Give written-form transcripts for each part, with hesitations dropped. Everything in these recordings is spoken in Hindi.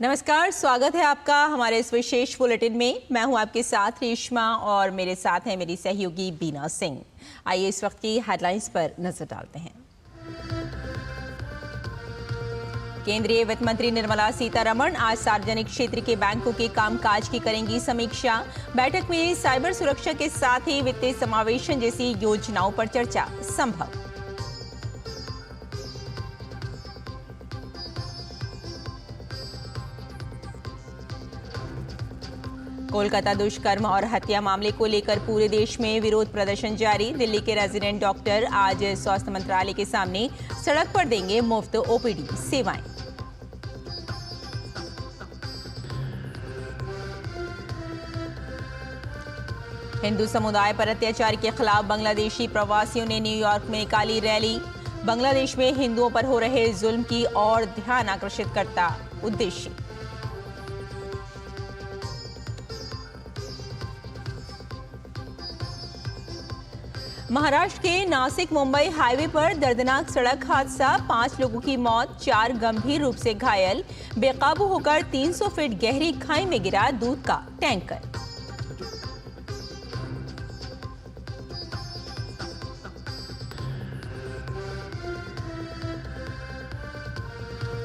नमस्कार, स्वागत है आपका हमारे इस विशेष बुलेटिन में। मैं हूं आपके साथ रेशमा और मेरे साथ है मेरी सहयोगी बीना सिंह। आइए इस वक्त की हेडलाइंस पर नजर डालते हैं। केंद्रीय वित्त मंत्री निर्मला सीतारमण आज सार्वजनिक क्षेत्र के बैंकों के कामकाज की करेंगी समीक्षा। बैठक में साइबर सुरक्षा के साथ ही वित्तीय समावेशन जैसी योजनाओं पर चर्चा संभव। कोलकाता दुष्कर्म और हत्या मामले को लेकर पूरे देश में विरोध प्रदर्शन जारी। दिल्ली के रेजिडेंट डॉक्टर आज स्वास्थ्य मंत्रालय के सामने सड़क पर देंगे मुफ्त ओपीडी सेवाएं। हिंदू समुदाय पर अत्याचार के खिलाफ बांग्लादेशी प्रवासियों ने न्यूयॉर्क में निकाली रैली। बांग्लादेश में हिंदुओं पर हो रहे जुल्म की ओर ध्यान आकर्षित करता उद्देश्य। महाराष्ट्र के नासिक मुंबई हाईवे पर दर्दनाक सड़क हादसा, 5 लोगों की मौत, 4 गंभीर रूप से घायल। बेकाबू होकर 300 फीट गहरी खाई में गिरा दूध का टैंकर।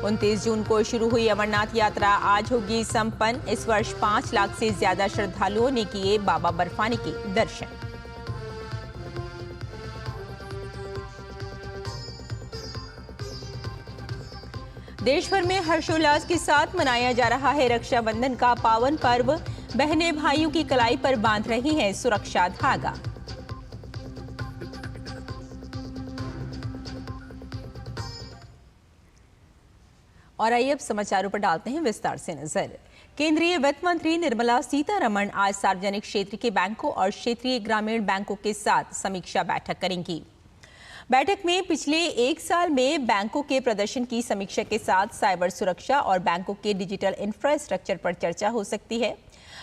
उनतीस जून को शुरू हुई अमरनाथ यात्रा आज होगी संपन्न। इस वर्ष 5 लाख से ज्यादा श्रद्धालुओं ने किए बाबा बर्फानी के दर्शन। देश भर में हर्षोल्लास के साथ मनाया जा रहा है रक्षाबंधन का पावन पर्व। बहनें भाइयों की कलाई पर बांध रही हैं सुरक्षा धागा। और आइए अब समाचारों पर डालते हैं विस्तार से नजर। केंद्रीय वित्त मंत्री निर्मला सीतारमण आज सार्वजनिक क्षेत्र के बैंकों और क्षेत्रीय ग्रामीण बैंकों के साथ समीक्षा बैठक करेंगी। बैठक में पिछले 1 साल में बैंकों के प्रदर्शन की समीक्षा के साथ साइबर सुरक्षा और बैंकों के डिजिटल इंफ्रास्ट्रक्चर पर चर्चा हो सकती है।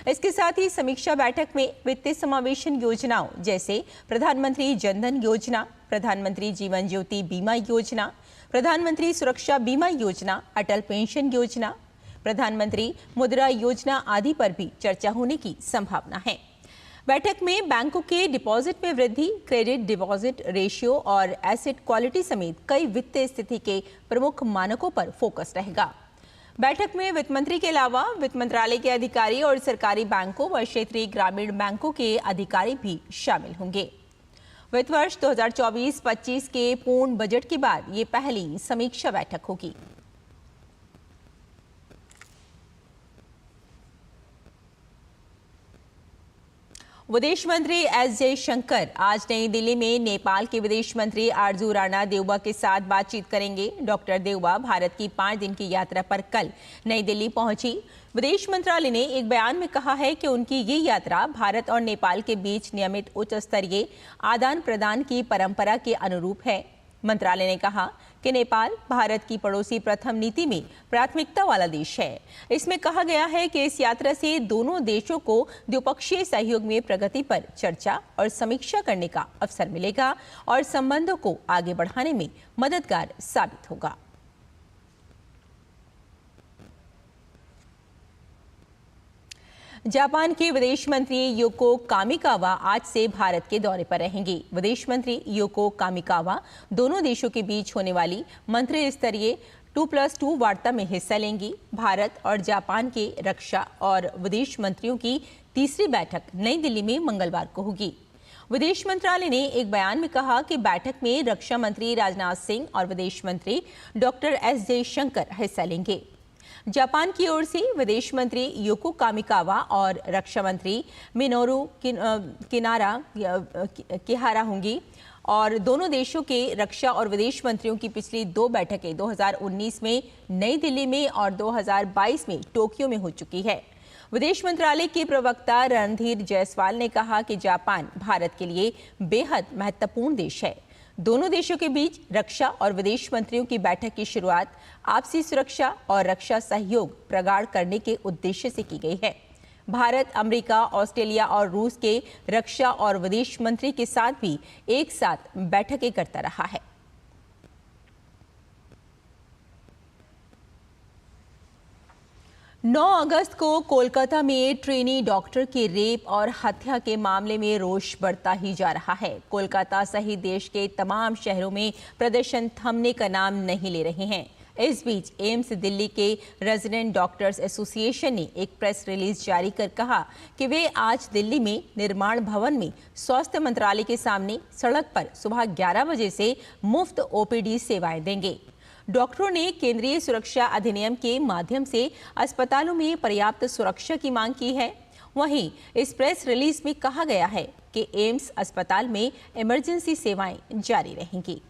इसके साथ ही समीक्षा बैठक में वित्तीय समावेशन योजनाओं जैसे प्रधानमंत्री जनधन योजना, प्रधानमंत्री जीवन ज्योति बीमा योजना, प्रधानमंत्री सुरक्षा बीमा योजना, अटल पेंशन योजना, प्रधानमंत्री मुद्रा योजना आदि पर भी चर्चा होने की संभावना है। बैठक में बैंकों के डिपॉजिट में वृद्धि, क्रेडिट डिपॉजिट रेशियो और एसेट क्वालिटी समेत कई वित्तीय स्थिति के प्रमुख मानकों पर फोकस रहेगा। बैठक में वित्त मंत्री के अलावा वित्त मंत्रालय के अधिकारी और सरकारी बैंकों व क्षेत्रीय ग्रामीण बैंकों के अधिकारी भी शामिल होंगे। वित्त वर्ष 2024-25 के पूर्ण बजट के बाद ये पहली समीक्षा बैठक होगी। विदेश मंत्री एस जयशंकर आज नई दिल्ली में नेपाल के विदेश मंत्री आरजू राणा देउबा के साथ बातचीत करेंगे। डॉक्टर देउबा भारत की 5 दिन की यात्रा पर कल नई दिल्ली पहुंची। विदेश मंत्रालय ने एक बयान में कहा है कि उनकी ये यात्रा भारत और नेपाल के बीच नियमित उच्च स्तरीय आदान प्रदान की परंपरा के अनुरूप है। मंत्रालय ने कहा कि नेपाल भारत की पड़ोसी प्रथम नीति में प्राथमिकता वाला देश है। इसमें कहा गया है कि इस यात्रा से दोनों देशों को द्विपक्षीय सहयोग में प्रगति पर चर्चा और समीक्षा करने का अवसर मिलेगा और संबंधों को आगे बढ़ाने में मददगार साबित होगा। जापान के विदेश मंत्री योको कामिकावा आज से भारत के दौरे पर रहेंगी। विदेश मंत्री योको कामिकावा दोनों देशों के बीच होने वाली मंत्री स्तरीय 2+2 वार्ता में हिस्सा लेंगी। भारत और जापान के रक्षा और विदेश मंत्रियों की तीसरी बैठक नई दिल्ली में मंगलवार को होगी। विदेश मंत्रालय ने एक बयान में कहा कि बैठक में रक्षा मंत्री राजनाथ सिंह और विदेश मंत्री डॉक्टर एस जयशंकर हिस्सा लेंगे। जापान की ओर से विदेश मंत्री योको कामिकावा और रक्षा मंत्री मिनोरू किहारा होंगी और दोनों देशों के रक्षा और विदेश मंत्रियों की पिछली 2 बैठकें 2019 में नई दिल्ली में और 2022 में टोक्यो में हो चुकी है। विदेश मंत्रालय के प्रवक्ता रणधीर जायसवाल ने कहा कि जापान भारत के लिए बेहद महत्वपूर्ण देश है। दोनों देशों के बीच रक्षा और विदेश मंत्रियों की बैठक की शुरुआत आपसी सुरक्षा और रक्षा सहयोग प्रगाढ़ करने के उद्देश्य से की गई है। भारत, अमेरिका, ऑस्ट्रेलिया और रूस के रक्षा और विदेश मंत्री के साथ भी एक साथ बैठकें करता रहा है। 9 अगस्त को कोलकाता में ट्रेनी डॉक्टर के रेप और हत्या के मामले में रोष बढ़ता ही जा रहा है। कोलकाता सहित देश के तमाम शहरों में प्रदर्शन थमने का नाम नहीं ले रहे हैं। इस बीच एम्स दिल्ली के रेजिडेंट डॉक्टर्स एसोसिएशन ने एक प्रेस रिलीज जारी कर कहा कि वे आज दिल्ली में निर्माण भवन में स्वास्थ्य मंत्रालय के सामने सड़क पर सुबह 11 बजे से मुफ्त ओपीडी सेवाएं देंगे। डॉक्टरों ने केंद्रीय सुरक्षा अधिनियम के माध्यम से अस्पतालों में पर्याप्त सुरक्षा की मांग की है। वहीं इस प्रेस रिलीज में कहा गया है कि एम्स अस्पताल में इमरजेंसी सेवाएं जारी रहेंगी।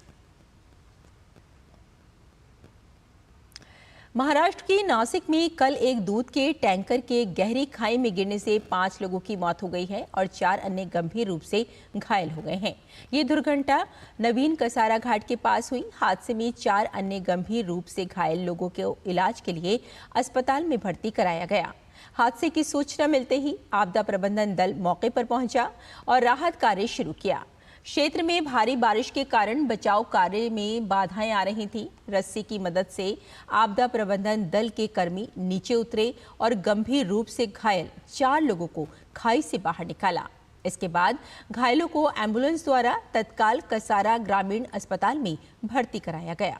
महाराष्ट्र के नासिक में कल एक दूध के टैंकर के गहरी खाई में गिरने से 5 लोगों की मौत हो गई है और 4 अन्य गंभीर रूप से घायल हो गए हैं। ये दुर्घटना नवीन कसारा घाट के पास हुई। हादसे में 4 अन्य गंभीर रूप से घायल लोगों को इलाज के लिए अस्पताल में भर्ती कराया गया। हादसे की सूचना मिलते ही आपदा प्रबंधन दल मौके पर पहुंचा और राहत कार्य शुरू किया। क्षेत्र में भारी बारिश के कारण बचाव कार्य में बाधाएं आ रही थी। रस्सी की मदद से आपदा प्रबंधन दल के कर्मी नीचे उतरे और गंभीर रूप से घायल 4 लोगों को खाई से बाहर निकाला। इसके बाद घायलों को एम्बुलेंस द्वारा तत्काल कसारा ग्रामीण अस्पताल में भर्ती कराया गया।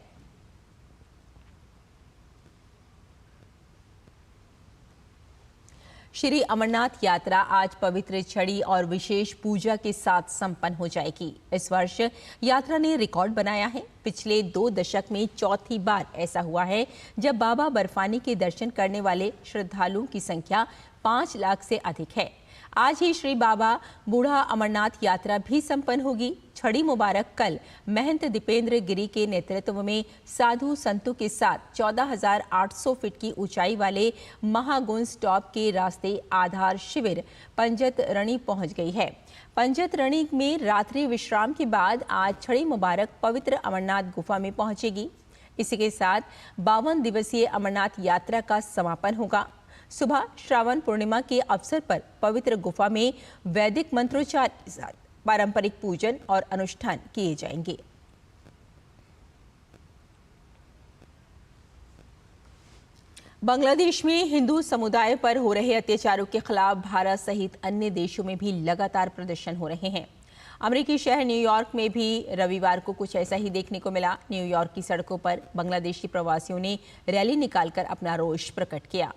श्री अमरनाथ यात्रा आज पवित्र छड़ी और विशेष पूजा के साथ संपन्न हो जाएगी। इस वर्ष यात्रा ने रिकॉर्ड बनाया है। पिछले 2 दशक में चौथी बार ऐसा हुआ है जब बाबा बर्फानी के दर्शन करने वाले श्रद्धालुओं की संख्या 5 लाख से अधिक है। आज ही श्री बाबा बूढ़ा अमरनाथ यात्रा भी संपन्न होगी। छड़ी मुबारक कल महंत दीपेंद्र गिरी के नेतृत्व में साधु संतों के साथ 14,800 फीट की ऊंचाई वाले महागुंज टॉप के रास्ते आधार शिविर पंजत रणी पहुंच गई है। पंजत रणी में रात्रि विश्राम के बाद आज छड़ी मुबारक पवित्र अमरनाथ गुफा में पहुंचेगी। इसी के साथ 52 दिवसीय अमरनाथ यात्रा का समापन होगा। सुबह श्रावण पूर्णिमा के अवसर पर पवित्र गुफा में वैदिक मंत्रोच्चार के साथ पारंपरिक पूजन और अनुष्ठान किए जाएंगे। बांग्लादेश में हिंदू समुदाय पर हो रहे अत्याचारों के खिलाफ भारत सहित अन्य देशों में भी लगातार प्रदर्शन हो रहे हैं। अमेरिकी शहर न्यूयॉर्क में भी रविवार को कुछ ऐसा ही देखने को मिला। न्यूयॉर्क की सड़कों पर बांग्लादेशी प्रवासियों ने रैली निकालकर अपना रोष प्रकट किया।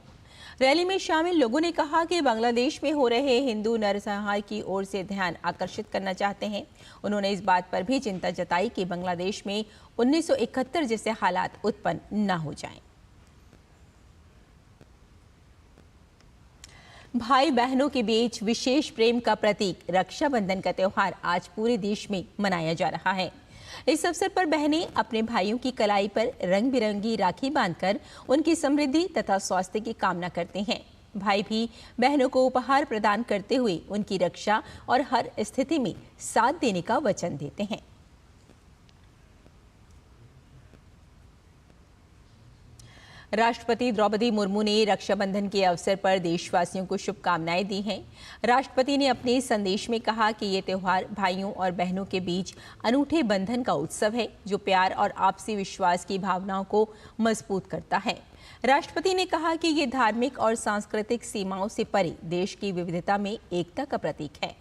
रैली में शामिल लोगों ने कहा कि बांग्लादेश में हो रहे हिंदू नरसंहार की ओर से ध्यान आकर्षित करना चाहते हैं। उन्होंने इस बात पर भी चिंता जताई कि बांग्लादेश में 1971 जैसे हालात उत्पन्न न हो जाएं। भाई बहनों के बीच विशेष प्रेम का प्रतीक रक्षाबंधन का त्योहार आज पूरे देश में मनाया जा रहा है। इस अवसर पर बहनें अपने भाइयों की कलाई पर रंग बिरंगी राखी बांधकर उनकी समृद्धि तथा स्वास्थ्य की कामना करते हैं। भाई भी बहनों को उपहार प्रदान करते हुए उनकी रक्षा और हर स्थिति में साथ देने का वचन देते हैं। राष्ट्रपति द्रौपदी मुर्मू ने रक्षाबंधन के अवसर पर देशवासियों को शुभकामनाएं दी हैं। राष्ट्रपति ने अपने संदेश में कहा कि ये त्यौहार भाइयों और बहनों के बीच अनूठे बंधन का उत्सव है जो प्यार और आपसी विश्वास की भावनाओं को मजबूत करता है। राष्ट्रपति ने कहा कि ये धार्मिक और सांस्कृतिक सीमाओं से परे देश की विविधता में एकता का प्रतीक है।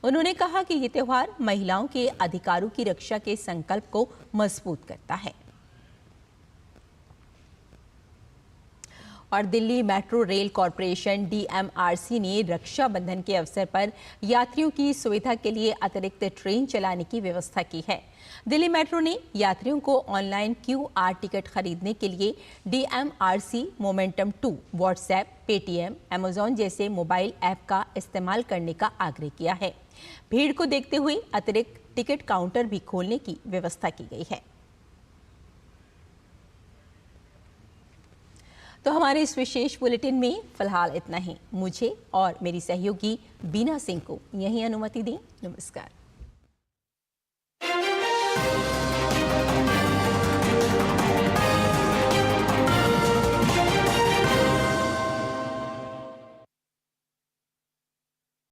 उन्होंने कहा कि ये त्यौहार महिलाओं के अधिकारों की रक्षा के संकल्प को मजबूत करता है। और Delhi metro rail corporation DMRC ने रक्षाबंधन के अवसर पर यात्रियों की सुविधा के लिए अतिरिक्त ट्रेन चलाने की व्यवस्था की है। दिल्ली मेट्रो ने यात्रियों को ऑनलाइन QR टिकट खरीदने के लिए DMRC momentum 2, WhatsApp, Paytm, Amazon जैसे मोबाइल ऐप का इस्तेमाल करने का आग्रह किया है। भीड़ को देखते हुए अतिरिक्त टिकट काउंटर भी खोलने की व्यवस्था की गई है। तो हमारे इस विशेष बुलेटिन में फिलहाल इतना ही। मुझे और मेरी सहयोगी बीना सिंह को यही अनुमति दें। नमस्कार।